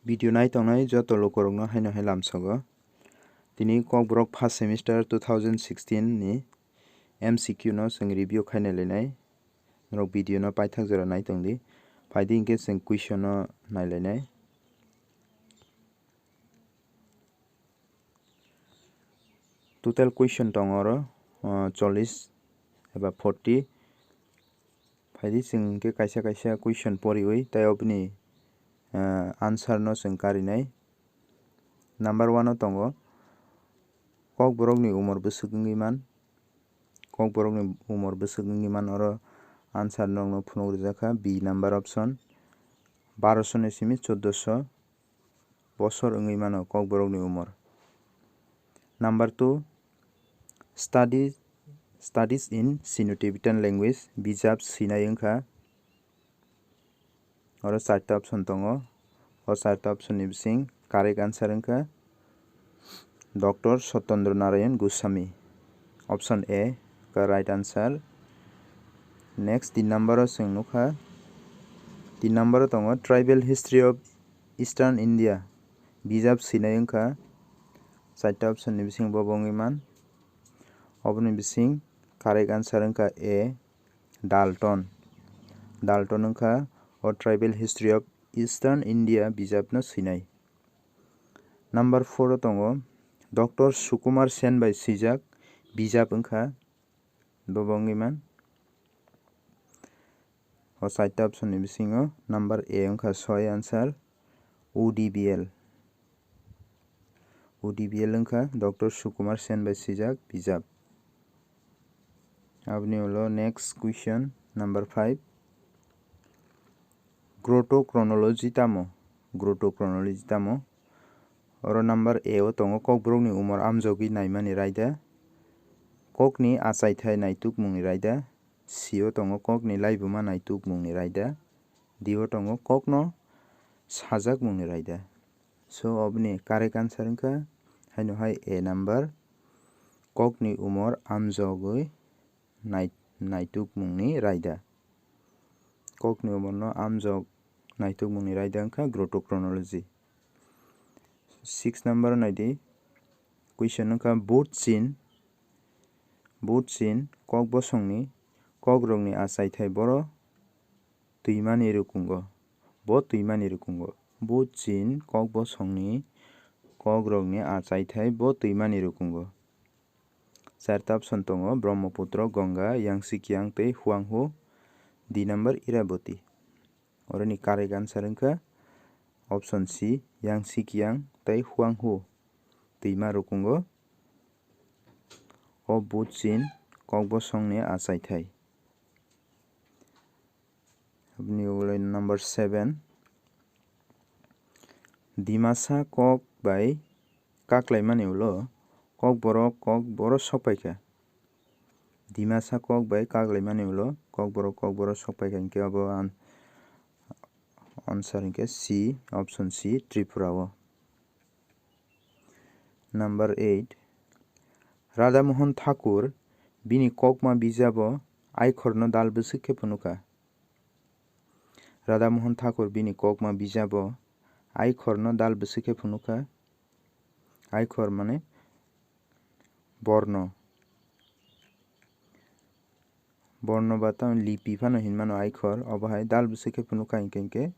Video naitongnai joto lokorokno haino hai lamsago. Tini Kokborok first semester 2016 ni MCQ no sing review khainai lainai. Norok video no paithak jora naitongdi. Paidi hingke sing question no nailainai. Total question tongo oro 40 eba 40. Paidi sing hingke kaisa question poriwi tai oboni answer no sing karinai. Number 1 no tongo Kokborok ni umor bwswk wngwi man. Kokborok ni umor bwswk wngwi man oro answer no phunuk rijaka B number option 1200 ni simi 1400 bochor wngwi mano Kokborok ni umor. Number 2 Studies in Sino-Tibetan language bijap sinai wngkha. Oro 4ta option tongo. O 4ta option ni bising correct answer wngkha Dr. Sotendra Narayan Goswami. Option A ka right answer. Next 3 number o sing nukha. 3 number o tongo Tribal History of Eastern India bijap sinai wngkha. 4ta option ni bising bo wngwi man. Oboni bising correct answer wngkha A Dalton. Dalton wngkha o Tribal History of Eastern India bijap no sinai. Number 4 o tongo Dr. Sukumar Sen bai sijak bijap wngkha. Bo wngwi man. O 4ta option ni bisingo number A wngkha soy answer ODBL. ODBL wngkha Dr. Sukumar Sen bai sijak bijap. Aboni ulo next question number 5 Grottochronology tamo. Grottochronology tamo. Oro number A o tongo Kokborok ni umor amjogwi naimani raida. Kokni achaithai naitokmung ni raida. C o tongo Kokni laibuma naitokmung ni raida. D o tongo Kokno sajakmung ni raida. So oboni correct answer wngkha haino hai A number Kokni umor amjogwi naitokmung ni raida. Kokni umor no amjog naitokmung ni raida wngkha Grottochronology. 6 number naidi question wngkha Boat chin kok bosongni kokrokni achaithai boro twimani rukungo. Bo twimani rukungo. Boat chin kok bosongni kokrokni achaithai bo twimani rukungo. 4ta option tongo Brahmaputra Ganga Yangtze-kiang tei Huanghu. D number Iraboti. Oroni correct answer wngkha option C Yangtze-kiang tei Huanghu twima rukungo o boat chin kok bosongni achaithai. Aboni ulo number 7 Dimasa kok bai kaklaimani ulo Kokborok kok boro sokpaikha. Dimasa kok bai kaklaimani ulo Kokborok sokpaikha hingke abo answer hingke C option C Tripura o. Number 8 Radhamohon Thakur bini kokma bijabo aikhor no dal bwswk khe phunukha. Radhamohon Thakur bini kokma bijabo aikhor no dal bwswk khe phunukha. Aikhor mane borno. Borno bata lipi phano hinmano aikhor obo hai dal bwswk khe phunukha hingke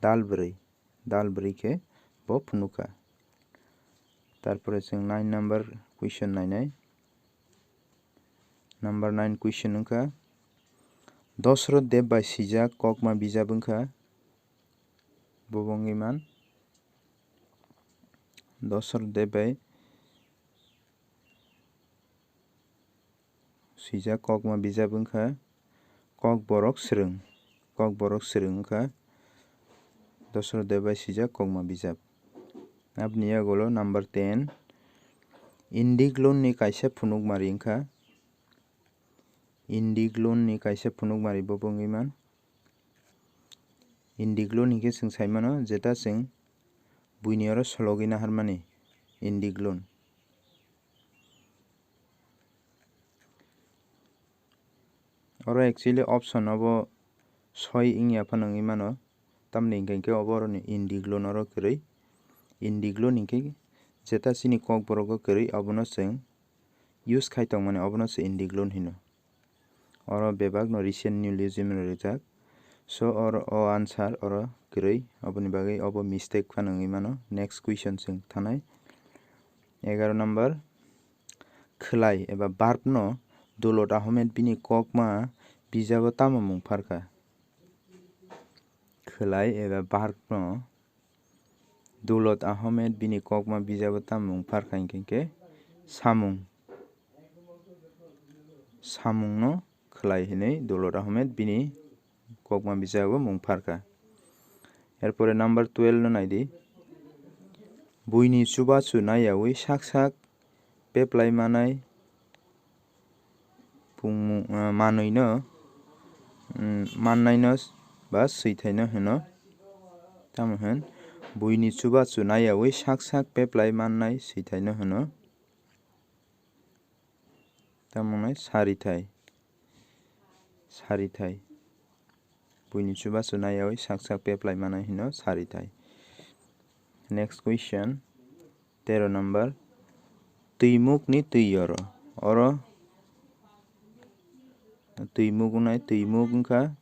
dalbwrwi khe bo phunukha. Tarpore chwng 9 number question nainai. Number 9 question wngkha Dashrath Dev bai sijak kokma bijap wngkha. Bo wngwi man. Dashrath Dev bai sijak kokma bijap wngkha Kokborok swrwng. Kokborok swrwng wngkha Dashrath Dev bai sijak kokma bijap. Aboni yagulo number 10 Indic loan ni kaisa phunukmari wngkha. Indic loan ni kaisa phunukmari bo wngwi man. Indic loan hingke chwng saimano jeta chwng buini oro sologwi naharmani Indic loan. Oro actually option abo 6 wngya phano wngwi mano. tamni ingke oboroni indiglo noro kwrwi indiglo ningke jeta chini kokborok kwrwi abono chwng use khai tongmani abono se indiglo hino oro bebak no recent neologism rijak so o answer oro kwrwi aboni bagui obo mistake phano wngui mano next question chwng thanai 11 number khlai eba verb no dulot ahmed bini kokma bijabo tamo mung pharkha khlai eba verb no dulot ahmed bini kokma bijabo tamo mung pharkha hingke samung samung no khlai hinui dulot ahmed bini kokma bijabo mung pharkha erpore number 12 no naidi buini chubachu naiyawi sak sak peplai manai pungmung manui no mannai no ba swithai no hino tamo hin buini chubachu naiyawi sak sak peplai mannai swithai no hino tamo nai sarithai sarithai buini chubachu naiyawi sak sak peplai manai hino sarithai next question 13 number tuimuk ni tuioro oro tuimuk unai tuimuk wngkha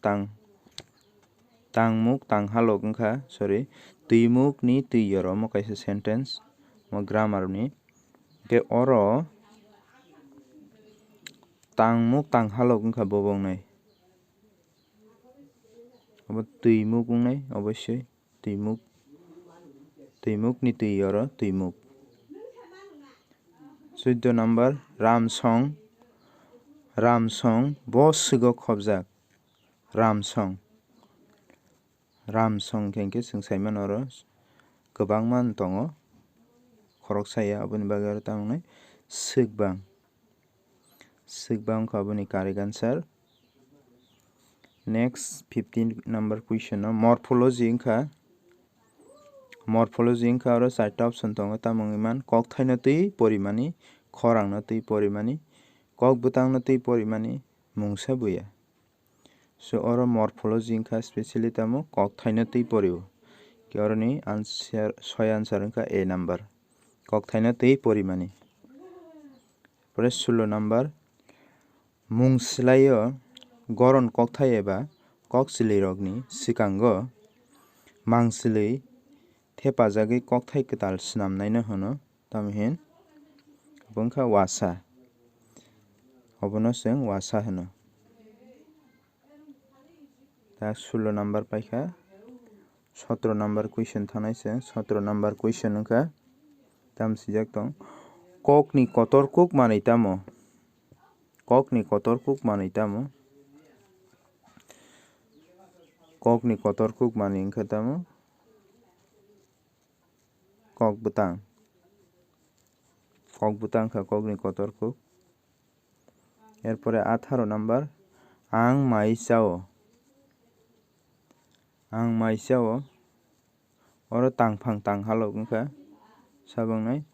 tangmuk tanghalok wngkha sorry tuimuk ni tuioro omo kaisa sentence mo grammar ni ke oro tangmuk tanghalok wngkha bobo wngnai obo tuimuk wngnai obossoi tuimuk ni tuioro tuimuk 14 number ramsong bo swgo khobjak ramsong hingke chwng saimano oro kwbangma tongo khoroksaya aboni bagui oro tamongnai swkbang wngkha aboni correct answer next 15 number question no morphology wngkha oro 4ta option tongo tamo wngui man kokthai no tui porimani khorang no tui porimani kokbwtang no tui porimani mungsa buya so oro morphology wngkha specially tamo kokthai no tui porio ke oro ni answer 6 answer wngkha a number kokthai no tui porimani pore 16 number mung swlaio goron kokthai eba kokchwlui rokni swkango mangchwlui thepajagui kokthai kwtal swnamnai no hino tamo hin wngkha wasa obono chwng wasa hino 16 number paikha 17 number question thanai chwng 17 number question wngkha tam sijak tong kokni kotorkuk manui tamo kokni kotorkuk manui wngkha tamo kokbwtang wngkha kokni kotorkuk erpore 18 number ang mai chao oro tangphang tanghalok wngkha sabangnai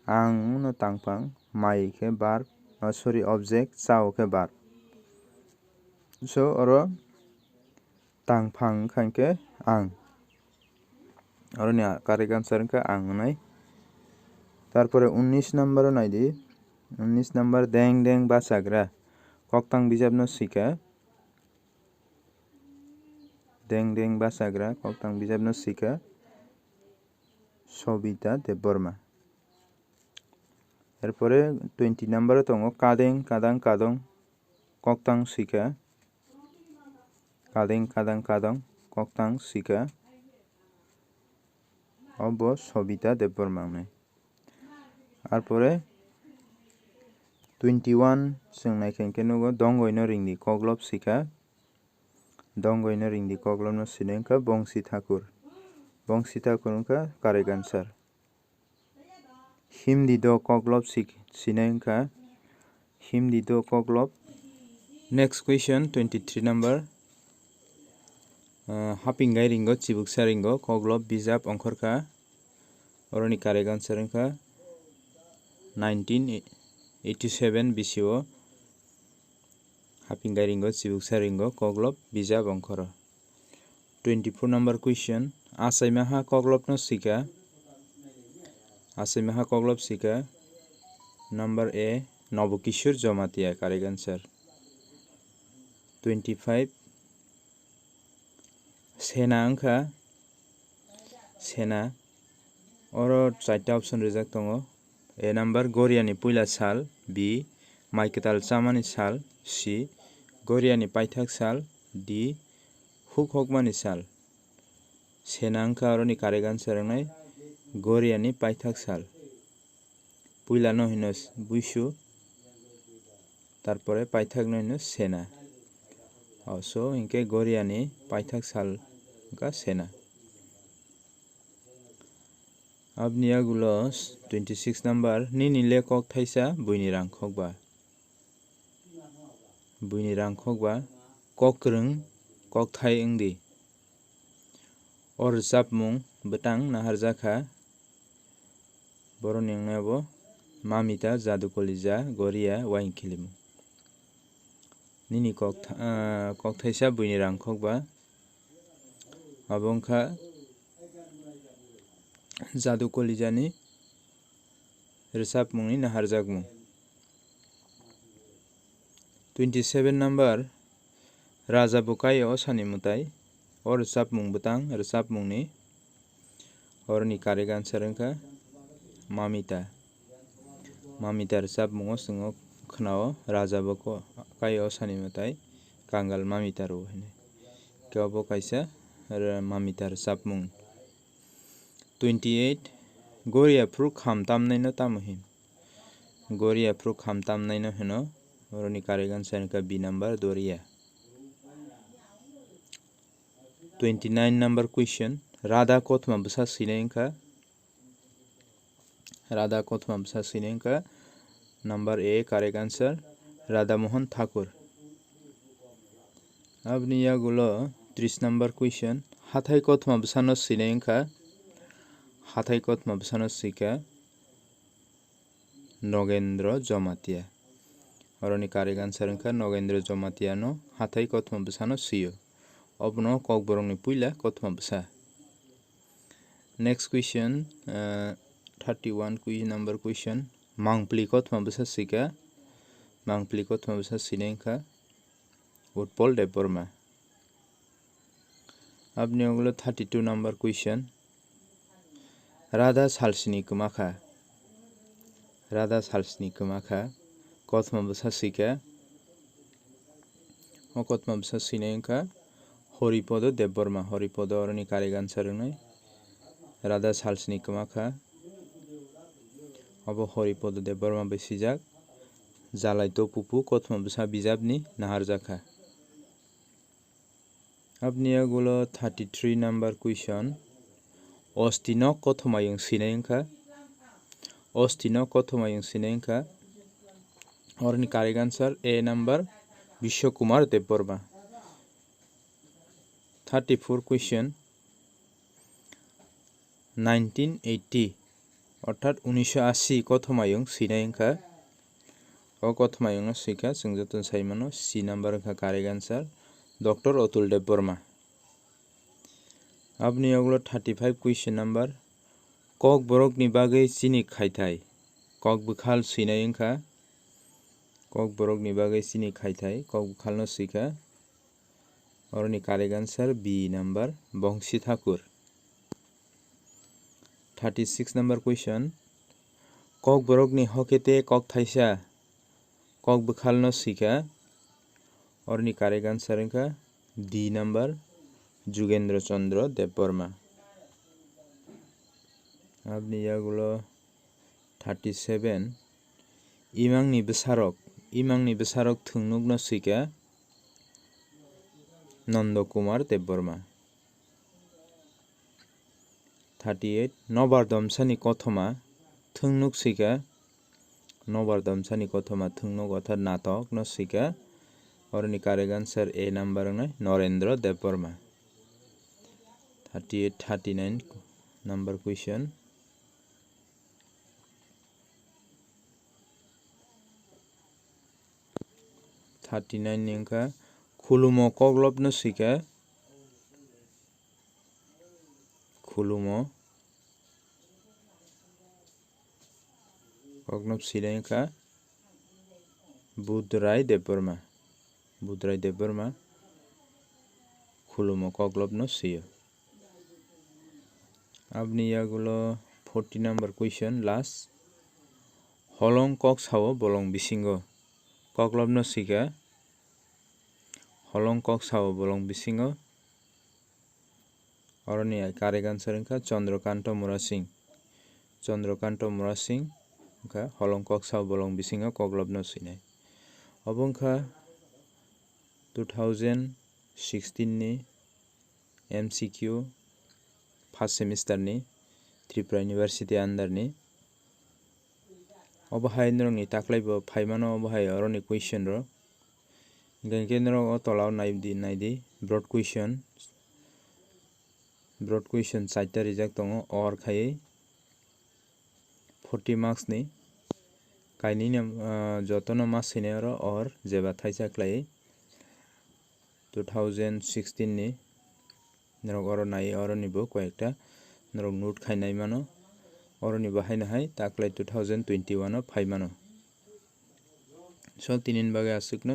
ang no tangphang mai khe verb sorry object chao khe verb so oro tangphang wngkha hingke ang oro ni correct answer wngkha ang wngnai tarpore 19 number o naidi 19 number deng deng bachagra koktang bijap no sika Sobita Debborma erpore 20 number o tongo kadeng kadang kadong koktang sika obo Sobita Debborma wngnai arpore 21 chwng naikha hingke nugo dongoi no ringni koklop sika dongoi no ringni koklop no sinai wngkha Bongsi Thakur wngkha correct answer himdi do koklop sinai wngkha himdi do koklop next question 23 number hapingai ringo chibuksa ringo koklop bijap ongkhorkha oroni correct answer wngkha 1987 BCO hapingai ringo chibuksa ringo koklop bijap ongkhoro 24 number question. Asaimaha koglopno sika. Asaimaha koglop sika. Number A. Nobokishore Jamatia. Correct answer. 25. Sena angka. Sena. Oro 4 option reject tongo. A number Goriani Puila Sal. B. Maiketal Chamani Sal. C. Goriani Paithak Sal. D. Hukhokmani Sal. Sena angka oroni correct answer ngai Goriani Paithak Sal. Puila no hino Buishu. Tarpore Paithak no hino Sena. So inke Goriani Paithak Sal ka Sena. Abniya gulos 26 number nini le kok thaisa buini rangkhokba. Buini rangkhokba kokrung kok thai ingdi. Or japmung betang naharjaka boroni nabo mamita jadukolija goria wain khilimu. Nini kok thaisa buini rangkhokba abongkha jadukolijani resapmungni naharjakmung. 27 number Raja Bukai Osani Mutai or resapmung betang resapmungni orni correct answer angka mamita. Mamita resapmungo singo khnao Raja Bukai Osani Mutai kangal mamita ro hine. Kabo kaisa mamita resapmung. 28 Goria Pru Khamtam Naino Tamuhin. Goria Pru Khamtam Naino Hino oroni correct answer angka B number Doria. 29 number question. Radha Kothma Bsa Sinenka. Radha Kothma Bsa Sinenka. Number A correct answer Radha Mohan Thakur. Abniya gulo 30 number question. Hathai Kothma Bsa no Sinenka. Hathai Kothma Bsa no Sika Nogendra Jomatia. Oroni correct answer angka Nogendra Jomatia no Hathai Kothma Bsa no Siyo. Obno Kokborok ni Puila Kothma Bsa. Next question 31 number question. Mangpli Kothma Bsa Sika. Mangpli Kothma Bsa Sinenka Utpol Deborma. Abni ogulo 32 number question. Radha Salsini Kumaka. Radha Salsini Kumaka Kothma Bsa Sika. O Kothma Bsa Sinenka Horipodo Deborma. Horipodo oroni correct answer ngai Radha Salsini Kumaka. Abo Horipodo Deborma besijak Jalaito Pupu Kothma Bsa bijabni naharjaka. Abniya gulo 33 number question. Ostino Kothmayung Sinenka. Ostino Kothmayung Sinenka oroni correct answer A number Vishwakumar Deborma. 34 question. 1980 অর্থাৎ 1980 Kothmayung Sinenka. O Kothmayung no sika Singjaton Saimano C number ka correct answer Dr. Atul Deborma. Abni ogulo 35 question number. Kokborok ni bagai chini khaitai. Kokbukhal Sinenka. Kokborok ni bagai chini khaitai. Kokbukhal no sika oroni correct answer B number Bongsi Thakur. 36 number question. Kokborok ni hokete kok thaisa kokbukhal no sika oroni correct answer angka D number Jugendra Chandra Deborma. Abni yagulo 37 Imangni Besarok Thungnuk no sika Nanda Kumar Deborma. 38 Nobardamsani Kothoma Thungnuk sika Nobardamsani Kothoma Thungnuk অর্থাৎ নাটক no sika oroni correct answer A number ngai Narendra Deborma. 38 39 number question. Ninka Khulumo Koglop no sika khulumo kokno sidai wngkha Budrai Deborma khulumo koklopno siyo. Abni yagulo 40 number question last. Holong kok sao bolong bisingo koklopno sika. Holong kok sao bolong bisingo oroni correct answer wngkha Chandrakanta Murasing wngkha holong kok sao bolong bisingo koklopno sinai. Obo wngkha 2016 ni MCQ first semester ni Tripura University under ni. Obo hai norokni taklaibo phaimano obo hai oroni question ro. Hingke norok o tola o naidi broad question 4 ta rijak tongo or khaiui 40 marks ni kaini jotono mas sinai oro or jeba thaisa khlaiui 2016 ni norok oro nai oroni bo koyekta norok note khainai mano oroni bo haino hai taklai 2021 o phaimano. So tinin bagui aswkno.